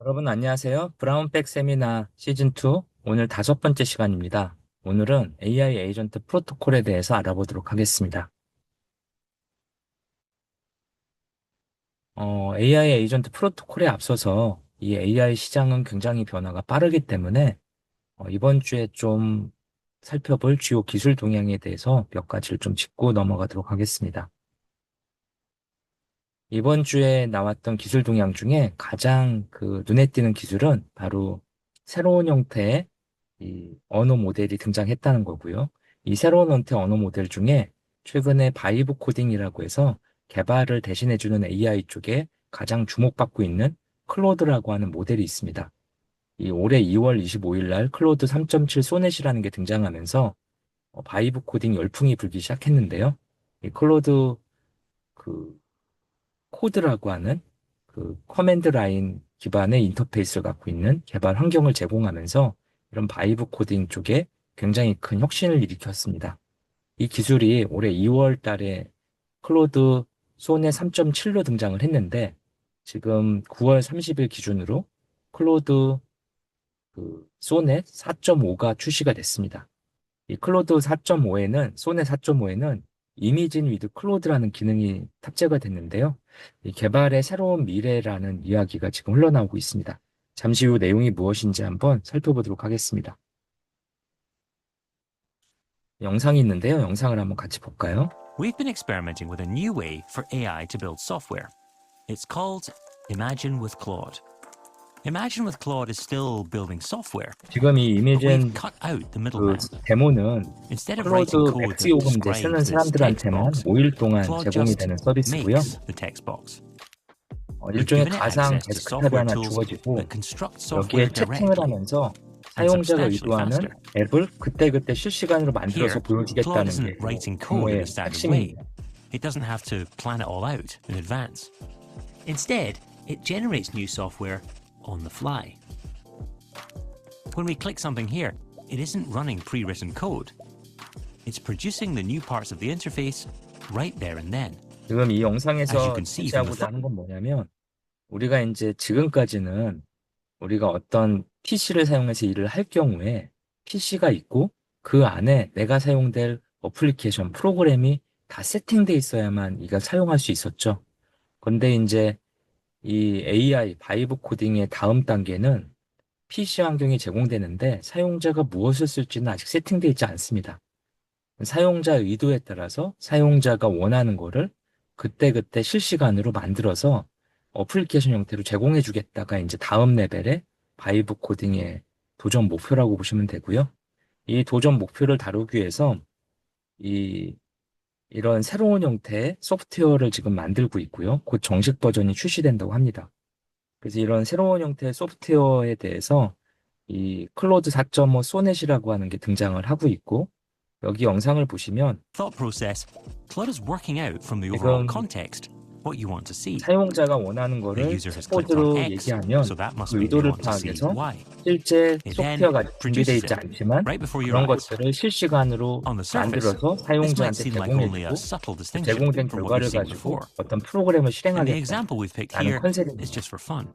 여러분 안녕하세요. 브라운백 세미나 시즌2 오늘 5번째 시간입니다. 오늘은 AI 에이전트 프로토콜에 대해서 알아보도록 하겠습니다. AI 에이전트 프로토콜에 앞서서 이 AI 시장은 굉장히 변화가 빠르기 때문에 이번 주에 좀 살펴볼 주요 기술 동향에 대해서 몇 가지를 좀 짚고 넘어가도록 하겠습니다. 이번 주에 나왔던 기술 동향 중에 가장 눈에 띄는 기술은 바로 새로운 형태의 이 언어 모델이 등장했다는 거고요. 이 새로운 형태 언어 모델 중에 최근에 바이브 코딩이라고 해서 개발을 대신해주는 AI 쪽에 가장 주목받고 있는 클로드라고 하는 모델이 있습니다. 이 올해 2월 25일 날 클로드 3.7 소넷이라는 게 등장하면서 바이브 코딩 열풍이 불기 시작했는데요. 이 클로드 그 코드라고 하는 커맨드 라인 기반의 인터페이스를 갖고 있는 개발 환경을 제공하면서 이런 바이브 코딩 쪽에 굉장히 큰 혁신을 일으켰습니다. 이 기술이 올해 2월 달에 클로드 소넷 3.7로 등장을 했는데 지금 9월 30일 기준으로 클로드 소넷 4.5가 출시가 됐습니다. 이 클로드 4.5에는 소넷 4.5에는 이미진 위드 클로드라는 기능이 탑재가 됐는데요. 이 개발의 새로운 미래라는 이야기가 지금 흘러나오고 있습니다. 잠시 후 내용이 무엇인지 한번 살펴보도록 하겠습니다. 영상이 있는데요. 영상을 한번 같이 볼까요? We've been experimenting with a new way for AI to build software. It's called Imagine with Claude. Imagine with Claude is still building software, 지금 이 but we've 이미진 cut out the middleman. 데모는 Instead of 클로드 writing code 맥스 that 요금제 쓰는 describes this text 사람들한테만 box, 5일 동안 Claude 제공이 just 되는 서비스고요. makes the text box. We've 일종의 given it 가상 access to 데스크탑이 software 하나 tools 주어지고 that construct 여기에 software 채팅을 directly 하면서 and 사용자가 substantially 의도하는 faster. 앱을 그때그때 실시간으로 만들어서 Here, Claude 보여주겠다는 게 isn't writing code in 데모의 the standard way. 핵심입니다. It doesn't have to plan it all out in advance. Instead, it generates new software on the fly. When we click something here, it isn't running pre-written code. It's producing the new parts of the interface right there and then. 지금 이 As you 영상에서 can see from the 제시하고자 하는 건 뭐냐면 우리가 이제 지금까지는 우리가 어떤 PC를 사용해서 일을 할 경우에 PC가 있고 그 안에 내가 사용될 어플리케이션 프로그램이 다 세팅돼 있어야만 이걸 사용할 수 있었죠. 그런데 이제 이 AI 바이브 코딩의 다음 단계는 PC 환경이 제공되는데 사용자가 무엇을 쓸지는 아직 세팅되어 있지 않습니다. 사용자 의도에 따라서 사용자가 원하는 거를 그때그때 실시간으로 만들어서 어플리케이션 형태로 제공해 주겠다가 이제 다음 레벨의 바이브 코딩의 도전 목표라고 보시면 되고요. 이 도전 목표를 다루기 위해서 이 이런 새로운 형태의 소프트웨어를 지금 만들고 있고요. 곧 정식 버전이 출시된다고 합니다. 그래서 이런 새로운 형태의 소프트웨어에 대해서 이 클로드 4.5 소넷이라고 하는 게 등장을 하고 있고 여기 영상을 보시면 thought process, Claude is working out from the overall 지금 context what you want to see. 사용자가 원하는 The 거를 user has clicked on 챗보드로 X, 얘기하면 so that must 그 mean they 의도를 want to see 파악해서 Y. 실제 It then 소프트웨어가 준비되어 produces 있지 it 않지만 right before your 그런 eyes. 것들을 실시간으로 On the surface, 만들어서 this might 사용자한테 seem like only a 제공해주고 subtle 그 distinction 제공된 from what 결과를 you've seen 가지고 before. 어떤 프로그램을 And the example we've picked 실행하겠다라는 here is 컨셉입니다. just for fun.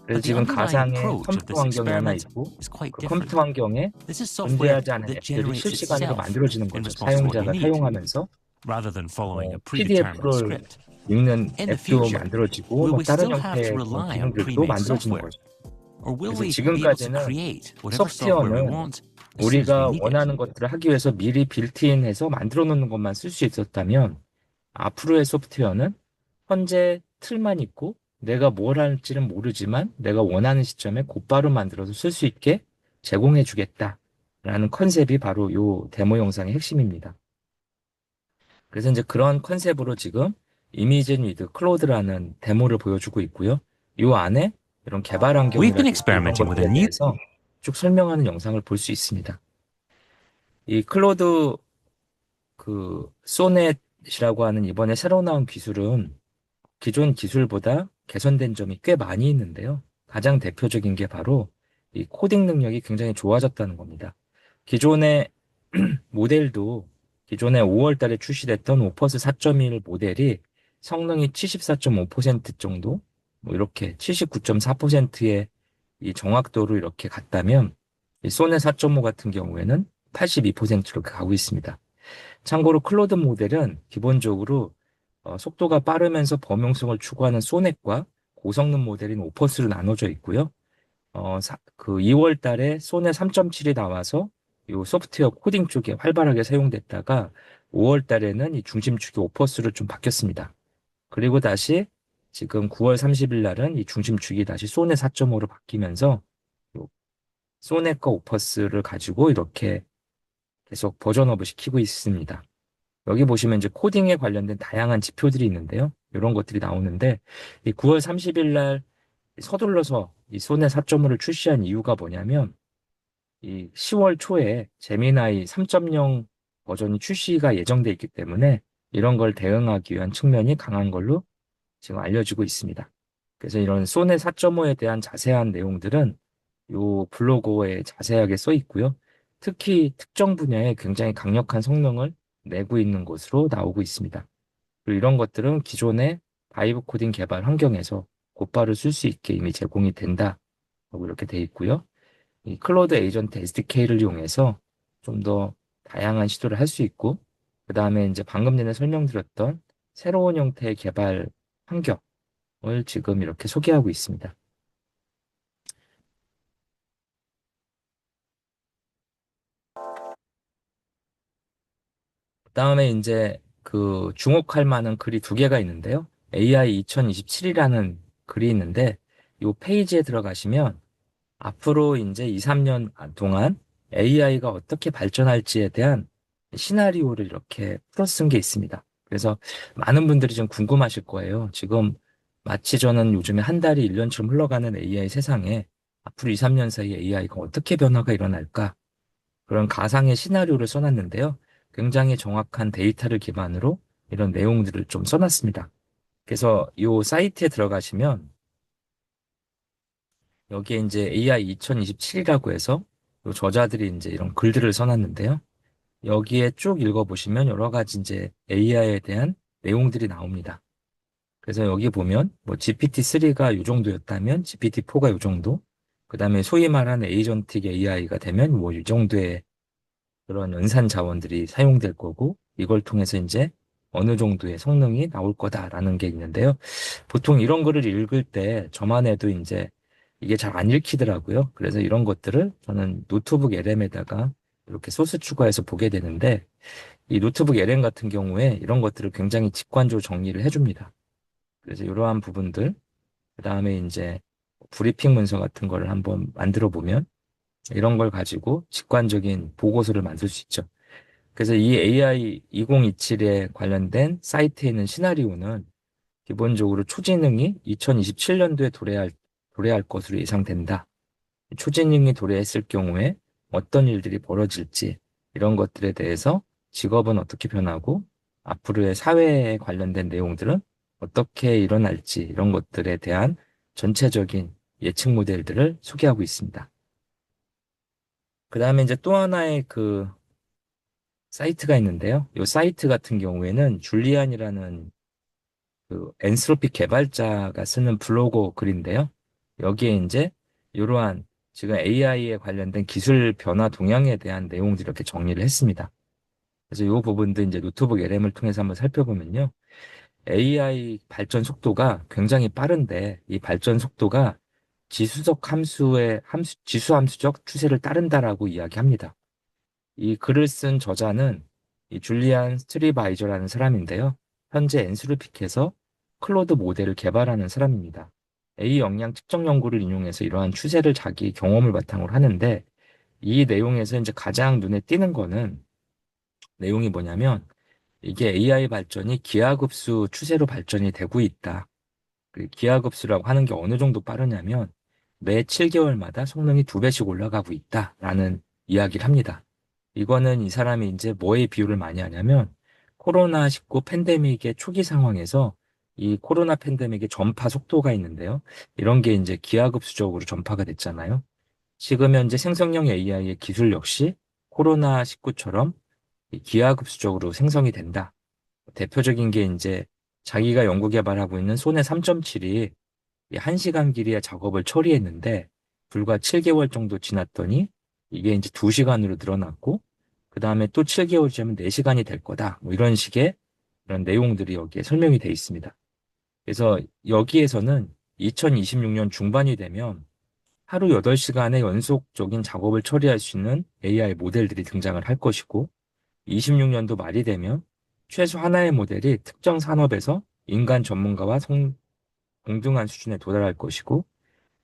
그래서 But the 지금 underlying 가상의 approach of 컴퓨터 this 환경이 하나 experiment 있고 is quite 그 different. 컴퓨터 환경에 This is software 존재하지 않은 that 앱들이 generates 실시간으로 itself 만들어지는 in 거죠. response to what 사용자가 you need, 사용하면서 rather than following a predetermined PDF를 script. 읽는 In the 앱도 future, 만들어지고 will 뭐 we 다른 still have to 형태의 rely on 기능들도 pre-made 만들어지는 software? 거죠. Or will 그래서 we be able to 지금까지는 create whatever software we 소프트웨어는 want as soon as we 우리가 need it? 원하는 것들을 하기 위해서 미리 빌트인해서 만들어 놓는 것만 쓸 수 있었다면 앞으로의 소프트웨어는 현재 틀만 있고 내가 뭘 할지는 모르지만 내가 원하는 시점에 곧바로 만들어서 쓸 수 있게 제공해 주겠다라는 컨셉이 바로 요 데모 영상의 핵심입니다. 그래서 이제 그런 컨셉으로 지금 이미진 위드 클로드라는 데모를 보여주고 있고요. 요 안에 이런 개발 We've been 환경이라든지 이런 experimenting with a 것들에 new 대해서 쭉 설명하는 영상을 볼 수 있습니다. 이 클로드 소넷이라고 하는 이번에 새로 나온 기술은 기존 기술보다 개선된 점이 꽤 많이 있는데요. 가장 대표적인 게 바로 이 코딩 능력이 굉장히 좋아졌다는 겁니다. 기존의 모델도 기존에 5월 달에 출시됐던 오퍼스 4.1 모델이 성능이 74.5% 정도, 뭐 이렇게 79.4%의 이 정확도로 이렇게 갔다면 이 소네 4.5 같은 경우에는 82%로 가고 있습니다. 참고로 클로드 모델은 기본적으로 속도가 빠르면서 범용성을 추구하는 소넷과 고성능 모델인 오퍼스로 나눠져 있고요. 그 2월 달에 소넷 3.7이 나와서 이 소프트웨어 코딩 쪽에 활발하게 사용됐다가 5월 달에는 이 중심축이 오퍼스로 좀 바뀌었습니다. 그리고 다시 지금 9월 30일 날은 이 중심축이 다시 소넷 4.5로 바뀌면서 요 소넷과 오퍼스를 가지고 이렇게 계속 버전업을 시키고 있습니다. 여기 보시면 이제 코딩에 관련된 다양한 지표들이 있는데요. 이런 것들이 나오는데 이 9월 30일 날 서둘러서 이 소넷 4.5를 출시한 이유가 뭐냐면 이 10월 초에 제미나이 3.0 버전이 출시가 예정돼 있기 때문에 이런 걸 대응하기 위한 측면이 강한 걸로 지금 알려지고 있습니다. 그래서 이런 소넷 4.5에 대한 자세한 내용들은 이 블로그에 자세하게 써 있고요. 특히 특정 분야에 굉장히 강력한 성능을 내고 있는 것으로 나오고 있습니다. 그리고 이런 것들은 기존의 바이브 코딩 개발 환경에서 곧바로 쓸 수 있게 이미 제공이 된다. 하고 이렇게 돼 있고요. 이 클로드 에이전트 SDK를 이용해서 좀 더 다양한 시도를 할 수 있고, 그 다음에 이제 방금 전에 설명드렸던 새로운 형태의 개발 환경을 지금 이렇게 소개하고 있습니다. 그 다음에 이제 그 주목할 만한 글이 두 개가 있는데요. AI 2027이라는 글이 있는데, 이 페이지에 들어가시면 앞으로 이제 2, 3년 동안 AI가 어떻게 발전할지에 대한 시나리오를 이렇게 풀어 쓴 게 있습니다. 그래서 많은 분들이 좀 궁금하실 거예요. 지금 마치 저는 요즘에 한 달이 1년처럼 흘러가는 AI 세상에 앞으로 2, 3년 사이에 AI가 어떻게 변화가 일어날까? 그런 가상의 시나리오를 써놨는데요. 굉장히 정확한 데이터를 기반으로 이런 내용들을 좀 써놨습니다. 그래서 이 사이트에 들어가시면 여기에 이제 AI 2027이라고 해서 요 저자들이 이제 이런 글들을 써놨는데요. 여기에 쭉 읽어보시면 여러 가지 이제 AI에 대한 내용들이 나옵니다. 그래서 여기 보면 뭐 GPT-3가 이 정도였다면 GPT-4가 이 정도, 그 다음에 소위 말하는 에이전틱 AI가 되면 뭐 이 정도의 그런 연산 자원들이 사용될 거고, 이걸 통해서 이제 어느 정도의 성능이 나올 거다라는 게 있는데요. 보통 이런 거를 읽을 때 저만 해도 이제 이게 잘 안 읽히더라고요. 그래서 이런 것들을 저는 노트북 LM에다가 이렇게 소스 추가해서 보게 되는데, 이 노트북 LM 같은 경우에 이런 것들을 굉장히 직관적으로 정리를 해줍니다. 그래서 이러한 부분들, 그 다음에 이제 브리핑 문서 같은 거를 한번 만들어 보면 이런 걸 가지고 직관적인 보고서를 만들 수 있죠. 그래서 이 AI 2027에 관련된 사이트에 있는 시나리오는 기본적으로 초지능이 2027년도에 도래할 것으로 예상된다. 초지능이 도래했을 경우에 어떤 일들이 벌어질지 이런 것들에 대해서 직업은 어떻게 변하고 앞으로의 사회에 관련된 내용들은 어떻게 일어날지 이런 것들에 대한 전체적인 예측 모델들을 소개하고 있습니다. 그 다음에 이제 또 하나의 그 사이트가 있는데요. 이 사이트 같은 경우에는 줄리안이라는 그 엔스로피 개발자가 쓰는 블로그 글인데요. 여기에 이제 이러한 지금 AI에 관련된 기술 변화 동향에 대한 내용들 이렇게 정리를 했습니다. 그래서 이 부분도 이제 노트북 LM을 통해서 한번 살펴보면요. AI 발전 속도가 굉장히 빠른데 이 발전 속도가 지수 함수적 추세를 따른다라고 이야기합니다. 이 글을 쓴 저자는 이 줄리안 스트리바이저라는 사람인데요. 현재 엔스루픽에서 클로드 모델을 개발하는 사람입니다. A 역량 측정 연구를 인용해서 이러한 추세를 자기 경험을 바탕으로 하는데 이 내용에서 이제 가장 눈에 띄는 거는 내용이 뭐냐면 이게 AI 발전이 기하급수 추세로 발전이 되고 있다. 그 기하급수라고 하는 게 어느 정도 빠르냐면 매 7개월마다 성능이 2배씩 올라가고 있다라는 이야기를 합니다. 이거는 이 사람이 이제 뭐에 비유를 많이 하냐면 코로나19 팬데믹의 초기 상황에서 이 코로나 팬데믹의 전파 속도가 있는데요. 이런 게 이제 기하급수적으로 전파가 됐잖아요. 지금 현재 생성형 AI의 기술 역시 코로나19처럼 기하급수적으로 생성이 된다. 대표적인 게 이제 자기가 연구 개발하고 있는 소넷 3.7이 1시간 길이의 작업을 처리했는데 불과 7개월 정도 지났더니 이게 이제 2시간으로 늘어났고, 그 다음에 또 7개월 지나면 4시간이 될 거다. 뭐 이런 식의 그런 내용들이 여기에 설명이 되어 있습니다. 그래서 여기에서는 2026년 중반이 되면 하루 8시간의 연속적인 작업을 처리할 수 있는 AI 모델들이 등장을 할 것이고, 26년도 말이 되면 최소 하나의 모델이 특정 산업에서 인간 전문가와 동등한 수준에 도달할 것이고,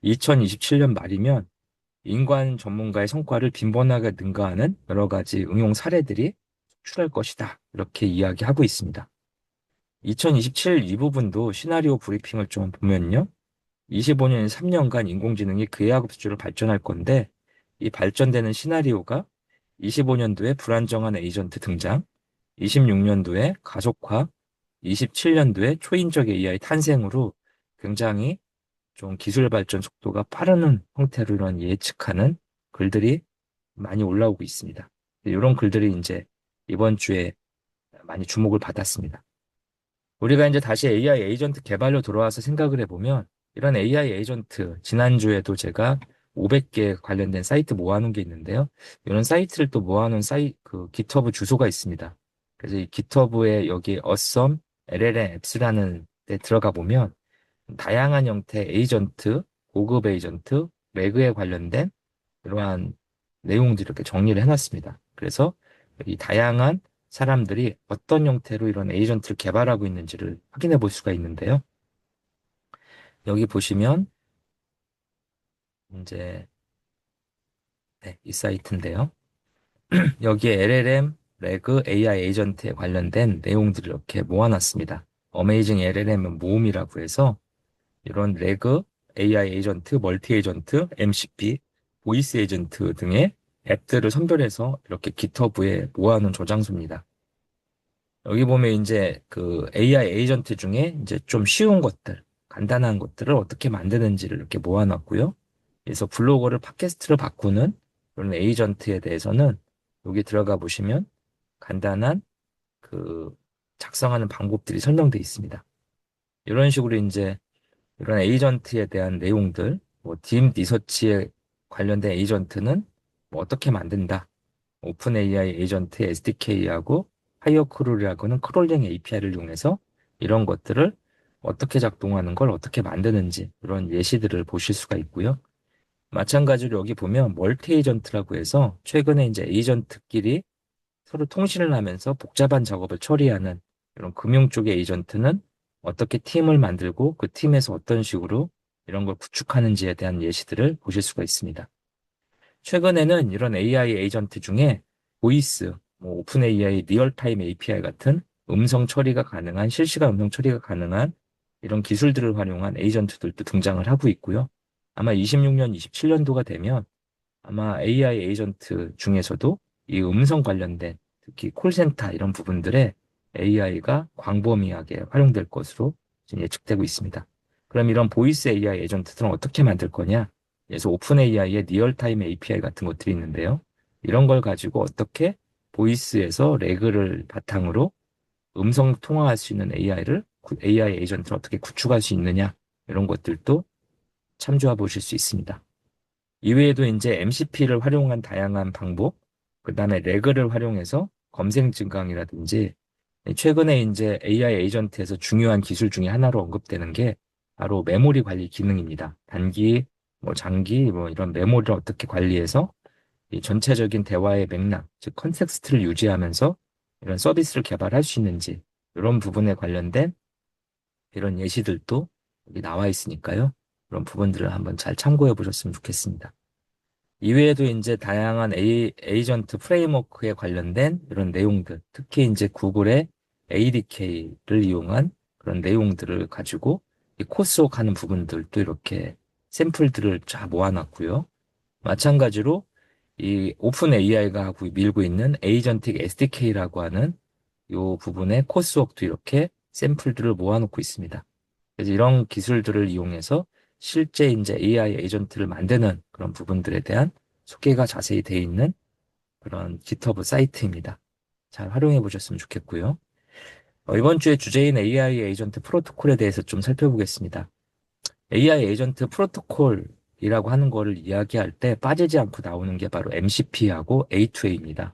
2027년 말이면 인간 전문가의 성과를 빈번하게 능가하는 여러 가지 응용 사례들이 속출할 것이다. 이렇게 이야기하고 있습니다. 2027 이 부분도 시나리오 브리핑을 좀 보면요. 25년 3년간 인공지능이 그의 학업수준으로 발전할 건데, 이 발전되는 시나리오가 25년도에 불안정한 에이전트 등장, 26년도에 가속화, 27년도에 초인적 AI 탄생으로 굉장히 좀 기술 발전 속도가 빠르는 형태로 이런 예측하는 글들이 많이 올라오고 있습니다. 이런 글들이 이제 이번 주에 많이 주목을 받았습니다. 우리가 이제 다시 AI 에이전트 개발로 돌아와서 생각을 해보면 이런 AI 에이전트 지난주에도 제가 500개 관련된 사이트 모아놓은 게 있는데요. 이런 사이트를 또 모아놓은 그 GitHub 주소가 있습니다. 그래서 이 GitHub에 여기 Awesome LLM Apps라는 데 들어가 보면 다양한 형태의 에이전트, 고급 에이전트, 레그에 관련된 이러한 내용들을 이렇게 정리를 해놨습니다. 그래서 이 다양한 사람들이 어떤 형태로 이런 에이전트를 개발하고 있는지를 확인해 볼 수가 있는데요. 여기 보시면 이제 네, 이 사이트인데요. 여기에 LLM, 레그, AI 에이전트에 관련된 내용들을 이렇게 모아놨습니다. 어메이징 LLM은 모음이라고 해서 이런 레그, AI 에이전트, 멀티 에이전트, MCP, 보이스 에이전트 등의 앱들을 선별해서 이렇게 GitHub에 모아놓은 저장소입니다. 여기 보면 이제 그 AI 에이전트 중에 이제 좀 쉬운 것들, 간단한 것들을 어떻게 만드는지를 이렇게 모아놨고요. 그래서 블로거를 팟캐스트로 바꾸는 그런 에이전트에 대해서는 여기 들어가 보시면 간단한 그 작성하는 방법들이 설명되어 있습니다. 이런 식으로 이제 이런 에이전트에 대한 내용들, 뭐 딥 리서치에 관련된 에이전트는 뭐 어떻게 만든다. 오픈 AI 에이전트 SDK하고 하이어크롤이라고는 크롤링 API를 이용해서 이런 것들을 어떻게 작동하는 걸 어떻게 만드는지 이런 예시들을 보실 수가 있고요. 마찬가지로 여기 보면 멀티 에이전트라고 해서 최근에 이제 에이전트끼리 서로 통신을 하면서 복잡한 작업을 처리하는 이런 금융 쪽의 에이전트는 어떻게 팀을 만들고 그 팀에서 어떤 식으로 이런 걸 구축하는지에 대한 예시들을 보실 수가 있습니다. 최근에는 이런 AI 에이전트 중에 보이스, 뭐 오픈 AI 리얼타임 API 같은 음성 처리가 가능한 실시간 음성 처리가 가능한 이런 기술들을 활용한 에이전트들도 등장을 하고 있고요. 아마 26년, 27년도가 되면 아마 AI 에이전트 중에서도 이 음성 관련된 특히 콜센터 이런 부분들에 AI가 광범위하게 활용될 것으로 지금 예측되고 있습니다. 그럼 이런 보이스 AI 에이전트들은 어떻게 만들 거냐? 그래서 오픈 AI의 리얼타임 API 같은 것들이 있는데요. 이런 걸 가지고 어떻게 보이스에서 레그를 바탕으로 음성 통화할 수 있는 AI 에이전트를 어떻게 구축할 수 있느냐? 이런 것들도 참조해 보실 수 있습니다. 이외에도 이제 MCP를 활용한 다양한 방법, 그 다음에 레그를 활용해서 검색 증강이라든지 최근에 이제 AI 에이전트에서 중요한 기술 중에 하나로 언급되는 게 바로 메모리 관리 기능입니다. 단기, 뭐 장기, 뭐 이런 메모리를 어떻게 관리해서 이 전체적인 대화의 맥락, 즉 컨텍스트를 유지하면서 이런 서비스를 개발할 수 있는지 이런 부분에 관련된 이런 예시들도 여기 나와 있으니까요. 그런 부분들을 한번 잘 참고해 보셨으면 좋겠습니다. 이외에도 이제 다양한 에이전트 프레임워크에 관련된 이런 내용들, 특히 이제 구글의 ADK를 이용한 그런 내용들을 가지고 이 코스옥 하는 부분들도 이렇게 샘플들을 쫙 모아놨고요. 마찬가지로 이 오픈 AI가 하고 밀고 있는 에이전틱 SDK라고 하는 이 부분의 코스웍도 이렇게 샘플들을 모아놓고 있습니다. 그래서 이런 기술들을 이용해서 실제 이제 AI 에이전트를 만드는 그런 부분들에 대한 소개가 자세히 되어 있는 그런 GitHub 사이트입니다. 잘 활용해 보셨으면 좋겠고요. 이번 주의 주제인 AI 에이전트 프로토콜에 대해서 좀 살펴보겠습니다. AI 에이전트 프로토콜이 이라고 하는 거를 이야기할 때 빠지지 않고 나오는 게 바로 MCP하고 A2A입니다.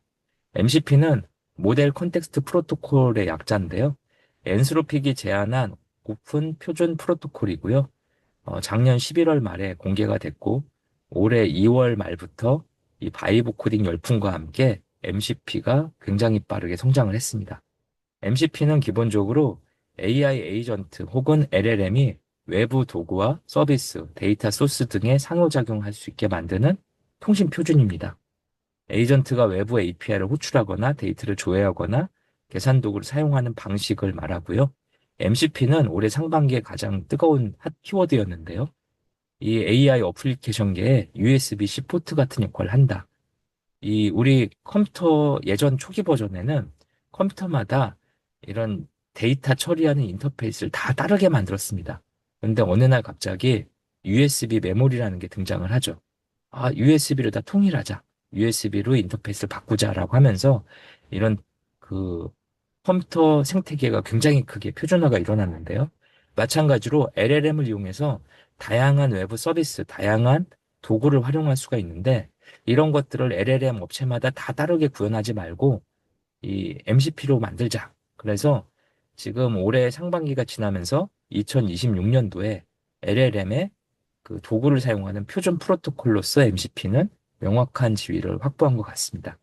MCP는 모델 컨텍스트 프로토콜의 약자인데요. 엔스로픽이 제안한 오픈 표준 프로토콜이고요. 작년 11월 말에 공개가 됐고, 올해 2월 말부터 이 바이브 코딩 열풍과 함께 MCP가 굉장히 빠르게 성장을 했습니다. MCP는 기본적으로 AI 에이전트 혹은 LLM이 외부 도구와 서비스, 데이터 소스 등에 상호작용할 수 있게 만드는 통신 표준입니다. 에이전트가 외부 API를 호출하거나 데이터를 조회하거나 계산 도구를 사용하는 방식을 말하고요. MCP는 올해 상반기에 가장 뜨거운 핫 키워드였는데요. 이 AI 어플리케이션계에 USB-C 포트 같은 역할을 한다. 이 우리 컴퓨터 예전 초기 버전에는 컴퓨터마다 이런 데이터 처리하는 인터페이스를 다 다르게 만들었습니다. 그런데 어느 날 갑자기 USB 메모리라는 게 등장을 하죠. 아, USB를 다 통일하자. USB로 인터페이스를 바꾸자라고 하면서 이런 그 컴퓨터 생태계가 굉장히 크게 표준화가 일어났는데요. 마찬가지로 LLM을 이용해서 다양한 외부 서비스, 다양한 도구를 활용할 수가 있는데 이런 것들을 LLM 업체마다 다 다르게 구현하지 말고 이 MCP로 만들자. 그래서 지금 올해 상반기가 지나면서 2026년도에 LLM의 그 도구를 사용하는 표준 프로토콜로서 MCP는 명확한 지위를 확보한 것 같습니다.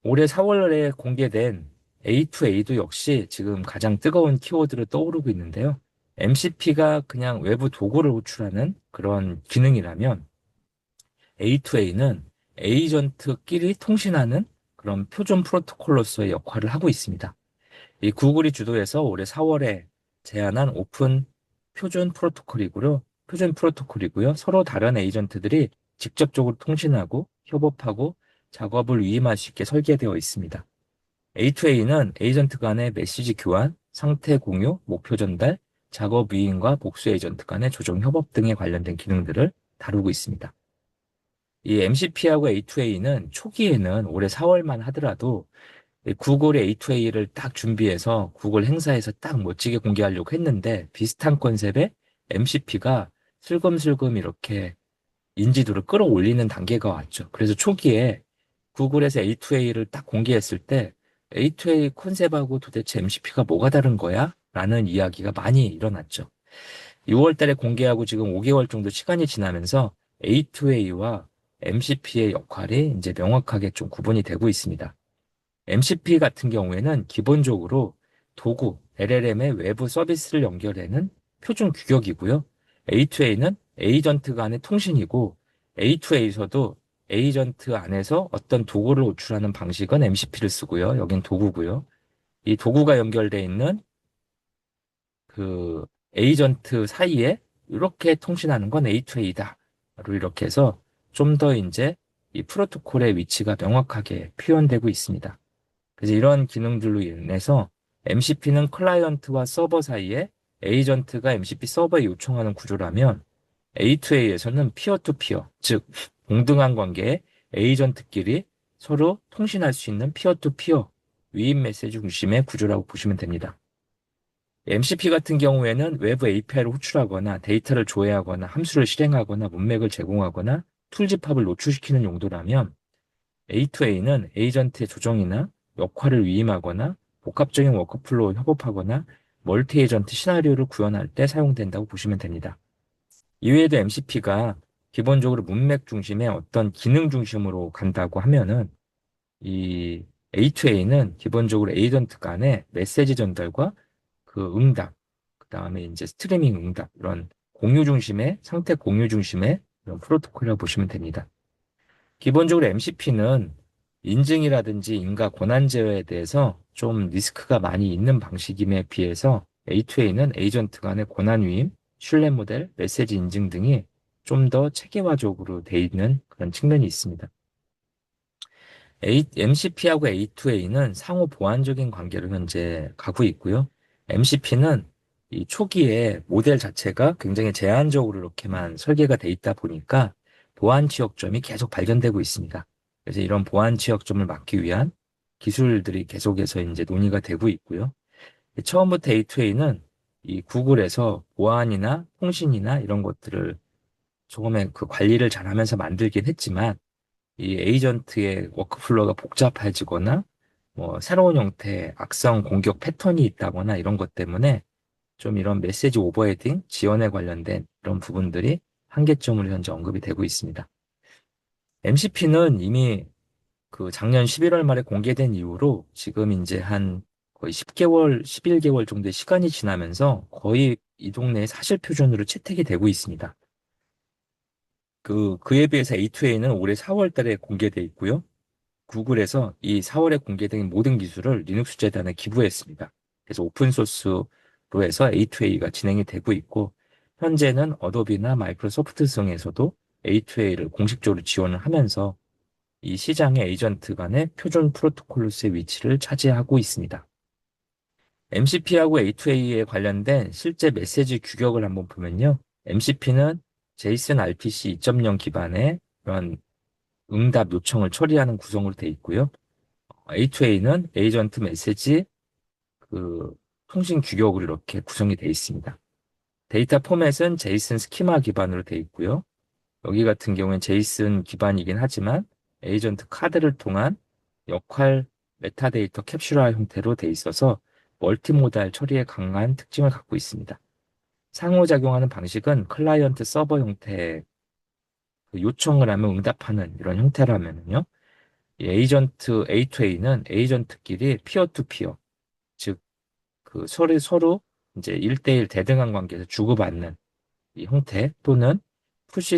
올해 4월에 공개된 A2A도 역시 지금 가장 뜨거운 키워드로 떠오르고 있는데요. MCP가 그냥 외부 도구를 호출하는 그런 기능이라면 A2A는 에이전트끼리 통신하는 그런 표준 프로토콜로서의 역할을 하고 있습니다. 이 구글이 주도해서 올해 4월에 제안한 오픈 표준 프로토콜이고요. 서로 다른 에이전트들이 직접적으로 통신하고 협업하고 작업을 위임할 수 있게 설계되어 있습니다. A2A는 에이전트 간의 메시지 교환, 상태 공유, 목표 전달, 작업 위임과 복수 에이전트 간의 조정 협업 등에 관련된 기능들을 다루고 있습니다. 이 MCP하고 A2A는 초기에는 올해 4월만 하더라도 구글의 A2A를 딱 준비해서 구글 행사에서 딱 멋지게 공개하려고 했는데 비슷한 컨셉의 MCP가 슬금슬금 이렇게 인지도를 끌어올리는 단계가 왔죠. 그래서 초기에 구글에서 A2A를 딱 공개했을 때 A2A 컨셉하고 도대체 MCP가 뭐가 다른 거야? 라는 이야기가 많이 일어났죠. 6월 달에 공개하고 지금 5개월 정도 시간이 지나면서 A2A와 MCP의 역할이 이제 명확하게 좀 구분이 되고 있습니다. MCP 같은 경우에는 기본적으로 도구, LLM의 외부 서비스를 연결하는 표준 규격이고요. A2A는 에이전트 간의 통신이고 A2A에서도 에이전트 안에서 어떤 도구를 호출하는 방식은 MCP를 쓰고요. 여긴 도구고요. 이 도구가 연결되어 있는 그 에이전트 사이에 이렇게 통신하는 건 A2A다. 바로 이렇게 해서 좀 더 이제 이 프로토콜의 위치가 명확하게 표현되고 있습니다. 그래서 이런 기능들로 인해서 MCP는 클라이언트와 서버 사이에 에이전트가 MCP 서버에 요청하는 구조라면 A2A에서는 피어 투피어, 즉 동등한 관계의 에이전트끼리 서로 통신할 수 있는 피어 투피어 위임 메시지 중심의 구조라고 보시면 됩니다. MCP 같은 경우에는 외부 API를 호출하거나 데이터를 조회하거나 함수를 실행하거나 문맥을 제공하거나 툴 집합을 노출시키는 용도라면 A2A는 에이전트의 조정이나 역할을 위임하거나 복합적인 워크플로우 협업하거나 멀티 에이전트 시나리오를 구현할 때 사용된다고 보시면 됩니다. 이외에도 MCP가 기본적으로 문맥 중심의 어떤 기능 중심으로 간다고 하면은 이 A2A는 기본적으로 에이전트 간의 메시지 전달과 그 응답, 그 다음에 이제 스트리밍 응답, 이런 공유 중심의, 상태 공유 중심의 이런 프로토콜이라고 보시면 됩니다. 기본적으로 MCP는 인증이라든지 인가 권한 제어에 대해서 좀 리스크가 많이 있는 방식임에 비해서 A2A는 에이전트 간의 권한 위임, 신뢰 모델, 메시지 인증 등이 좀 더 체계화적으로 돼 있는 그런 측면이 있습니다. MCP하고 A2A는 상호 보완적인 관계로 현재 가고 있고요. MCP는 이 초기에 모델 자체가 굉장히 제한적으로 이렇게만 설계가 돼 있다 보니까 보안 취약점이 계속 발견되고 있습니다. 그래서 이런 보안 취약점을 막기 위한 기술들이 계속해서 이제 논의가 되고 있고요. 처음부터 A2A는 이 구글에서 보안이나 통신이나 이런 것들을 처음에 그 관리를 잘하면서 만들긴 했지만 이 에이전트의 워크플로우가 복잡해지거나 뭐 새로운 형태의 악성 공격 패턴이 있다거나 이런 것 때문에 좀 이런 메시지 오버헤딩 지원에 관련된 이런 부분들이 한계점으로 현재 언급이 되고 있습니다. MCP는 이미 그 작년 11월 말에 공개된 이후로 지금 이제 한 거의 10개월, 11개월 정도의 시간이 지나면서 거의 이 동네의 사실 표준으로 채택이 되고 있습니다. 그에 비해서 A2A는 올해 4월 달에 공개돼 있고요. 구글에서 이 4월에 공개된 모든 기술을 리눅스 재단에 기부했습니다. 그래서 오픈소스로 해서 A2A가 진행이 되고 있고, 현재는 어도비나 마이크로소프트 등에서도 A2A를 공식적으로 지원을 하면서 이 시장의 에이전트 간의 표준 프로토콜로스의 위치를 차지하고 있습니다. MCP하고 A2A에 관련된 실제 메시지 규격을 한번 보면요. MCP는 제이슨 RPC 2.0 기반의 그런 응답 요청을 처리하는 구성으로 되어 있고요. A2A는 에이전트 메시지 그 통신 규격으로 이렇게 구성이 되어 있습니다. 데이터 포맷은 제이슨 스키마 기반으로 되어 있고요. 여기 같은 경우엔 제이슨 기반이긴 하지만 에이전트 카드를 통한 역할 메타데이터 캡슐화 형태로 되어 있어서 멀티모달 처리에 강한 특징을 갖고 있습니다. 상호작용하는 방식은 클라이언트 서버 형태의 그 요청을 하면 응답하는 이런 형태라면요. 이 에이전트 A2A는 에이전트끼리 피어 투 피어, 즉 그 서로 이제 1대1 대등한 관계에서 주고받는 이 형태 또는 푸시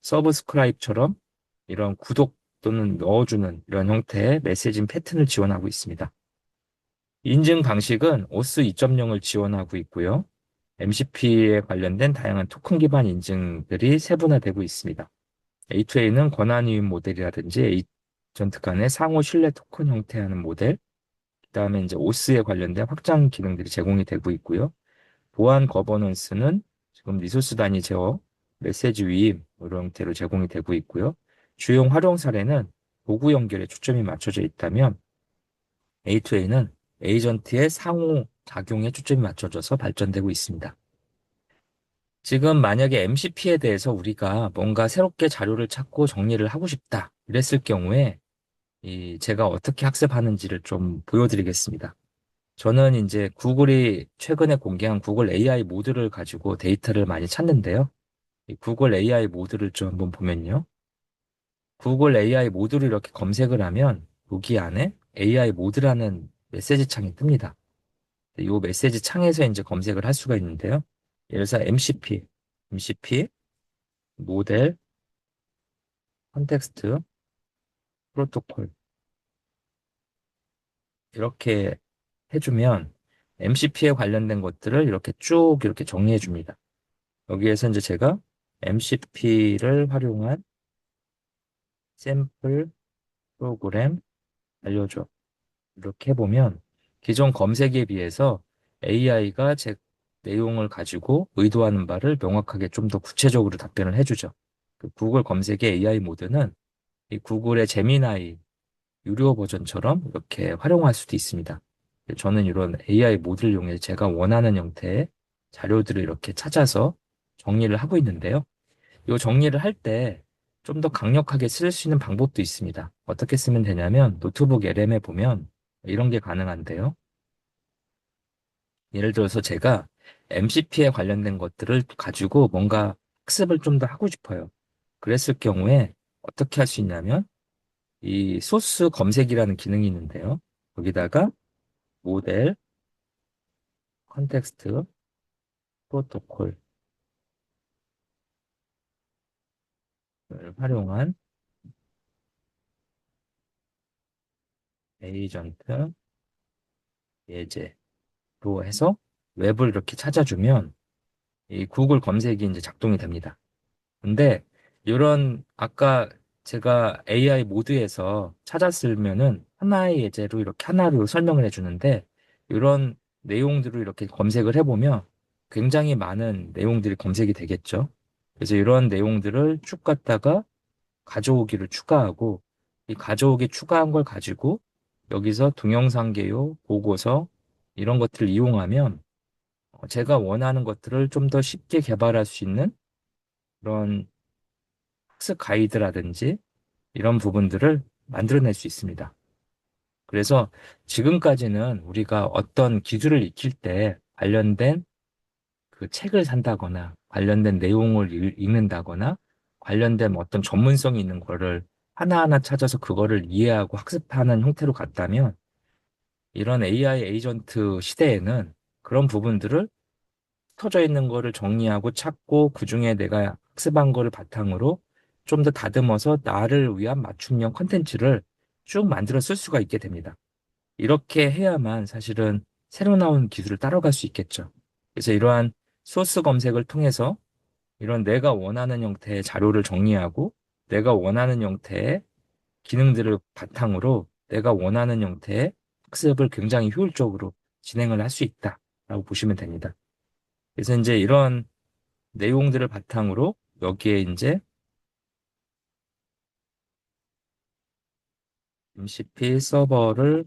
서브스크라입처럼 이런 구독 또는 넣어주는 이런 형태의 메시징 패턴을 지원하고 있습니다. 인증 방식은 OS 2.0을 지원하고 있고요. MCP에 관련된 다양한 토큰 기반 인증들이 세분화되고 있습니다. A2A는 권한이용 모델이라든지 에이전트 간의 상호 신뢰 토큰 형태하는 모델, 그다음에 이제 OS에 관련된 확장 기능들이 제공이 되고 있고요. 보안 거버넌스는 지금 리소스 단위 제어, 메시지 위임 이런 형태로 제공이 되고 있고요. 주요 활용 사례는 도구 연결에 초점이 맞춰져 있다면 A2A는 에이전트의 상호 작용에 초점이 맞춰져서 발전되고 있습니다. 지금 만약에 MCP에 대해서 우리가 뭔가 새롭게 자료를 찾고 정리를 하고 싶다 이랬을 경우에 제가 어떻게 학습하는지를 좀 보여드리겠습니다. 저는 이제 구글이 최근에 공개한 구글 AI 모드를 가지고 데이터를 많이 찾는데요. 이 구글 AI 모드를 좀 한번 보면요. 구글 AI 모드를 이렇게 검색을 하면 여기 안에 AI 모드라는 메시지 창이 뜹니다. 이 메시지 창에서 이제 검색을 할 수가 있는데요. 예를 들어서 MCP 모델, 컨텍스트, 프로토콜 이렇게 해주면 MCP에 관련된 것들을 이렇게 쭉 이렇게 정리해 줍니다. 여기에서 이제 제가 MCP를 활용한 샘플 프로그램 알려줘. 이렇게 해보면 기존 검색에 비해서 AI가 제 내용을 가지고 의도하는 바를 명확하게 좀 더 구체적으로 답변을 해주죠. 그 구글 검색의 AI 모드는 이 구글의 제미나이 유료 버전처럼 이렇게 활용할 수도 있습니다. 저는 이런 AI 모드를 이용해 제가 원하는 형태의 자료들을 이렇게 찾아서 정리를 하고 있는데요. 이 정리를 할 때 좀 더 강력하게 쓸 수 있는 방법도 있습니다. 어떻게 쓰면 되냐면 노트북 LM에 보면 이런 게 가능한데요. 예를 들어서 제가 MCP에 관련된 것들을 가지고 뭔가 학습을 좀 더 하고 싶어요. 그랬을 경우에 어떻게 할 수 있냐면 이 소스 검색이라는 기능이 있는데요. 여기다가 모델, 컨텍스트, 프로토콜을 활용한 에이전트 예제로 해서 웹을 이렇게 찾아주면 이 구글 검색이 이제 작동이 됩니다. 근데 이런 아까 제가 AI 모드에서 찾았으면은 하나의 예제로 이렇게 하나로 설명을 해주는데 이런 내용들을 이렇게 검색을 해보면 굉장히 많은 내용들이 검색이 되겠죠. 그래서 이런 내용들을 쭉 갖다가 가져오기를 추가하고 이 가져오기 추가한 걸 가지고 여기서 동영상 개요, 보고서 이런 것들을 이용하면 제가 원하는 것들을 좀 더 쉽게 개발할 수 있는 그런 학습 가이드라든지 이런 부분들을 만들어낼 수 있습니다. 그래서 지금까지는 우리가 어떤 기술을 익힐 때 관련된 그 책을 산다거나 관련된 내용을 읽는다거나 관련된 어떤 전문성이 있는 거를 하나하나 찾아서 그거를 이해하고 학습하는 형태로 갔다면 이런 AI 에이전트 시대에는 그런 부분들을 흩어져 있는 거를 정리하고 찾고 그중에 내가 학습한 거를 바탕으로 좀 더 다듬어서 나를 위한 맞춤형 컨텐츠를 쭉 만들어 쓸 수가 있게 됩니다. 이렇게 해야만 사실은 새로 나온 기술을 따라갈 수 있겠죠. 그래서 이러한 소스 검색을 통해서 이런 내가 원하는 형태의 자료를 정리하고 내가 원하는 형태의 기능들을 바탕으로 내가 원하는 형태의 학습을 굉장히 효율적으로 진행을 할 수 있다라고 보시면 됩니다. 그래서 이제 이런 내용들을 바탕으로 여기에 이제 MCP 서버를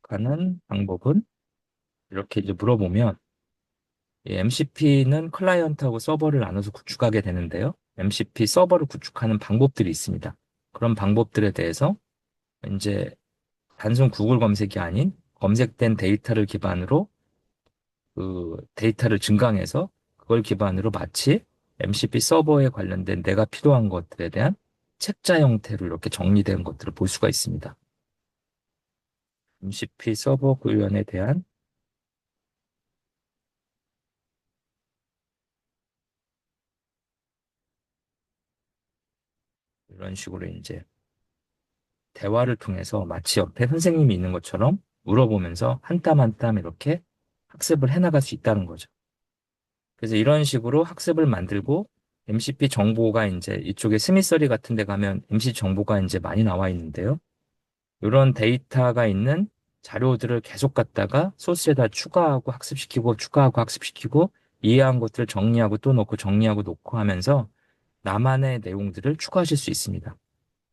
가는 방법은 이렇게 이제 물어보면 MCP는 클라이언트하고 서버를 나눠서 구축하게 되는데요. MCP 서버를 구축하는 방법들이 있습니다. 그런 방법들에 대해서 이제 단순 구글 검색이 아닌 검색된 데이터를 기반으로 그 데이터를 증강해서 그걸 기반으로 마치 MCP 서버에 관련된 내가 필요한 것들에 대한 책자 형태로 이렇게 정리된 것들을 볼 수가 있습니다. MCP 서버 구현에 대한 이런 식으로 이제 대화를 통해서 마치 옆에 선생님이 있는 것처럼 물어보면서 한 땀 한 땀 이렇게 학습을 해나갈 수 있다는 거죠. 그래서 이런 식으로 학습을 만들고 MCP 정보가 이제 이쪽에 스미서리 같은 데 가면 MC 정보가 이제 많이 나와 있는데요. 이런 데이터가 있는 자료들을 계속 갖다가 소스에다 추가하고 학습시키고 추가하고 학습시키고 이해한 것들을 정리하고 또 넣고 정리하고 놓고 하면서 나만의 내용들을 추가하실 수 있습니다.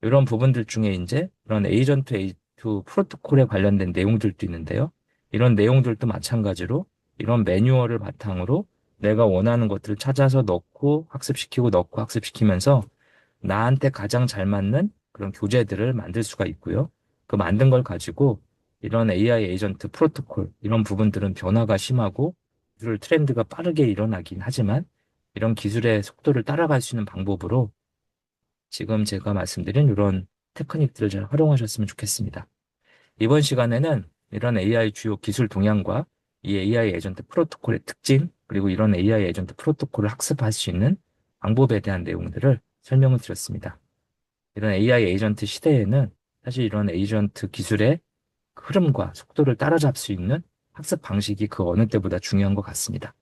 이런 부분들 중에 이제 이런 에이전트 A2 프로토콜에 관련된 내용들도 있는데요. 이런 내용들도 마찬가지로 이런 매뉴얼을 바탕으로 내가 원하는 것들을 찾아서 넣고 학습시키고 넣고 학습시키면서 나한테 가장 잘 맞는 그런 교재들을 만들 수가 있고요. 그 만든 걸 가지고 이런 AI 에이전트 프로토콜 이런 부분들은 변화가 심하고 기술 트렌드가 빠르게 일어나긴 하지만 이런 기술의 속도를 따라갈 수 있는 방법으로 지금 제가 말씀드린 이런 테크닉들을 잘 활용하셨으면 좋겠습니다. 이번 시간에는 이런 AI 주요 기술 동향과 이 AI 에이전트 프로토콜의 특징, 그리고 이런 AI 에이전트 프로토콜을 학습할 수 있는 방법에 대한 내용들을 설명을 드렸습니다. 이런 AI 에이전트 시대에는 사실 이런 에이전트 기술의 흐름과 속도를 따라잡을 수 있는 학습 방식이 그 어느 때보다 중요한 것 같습니다.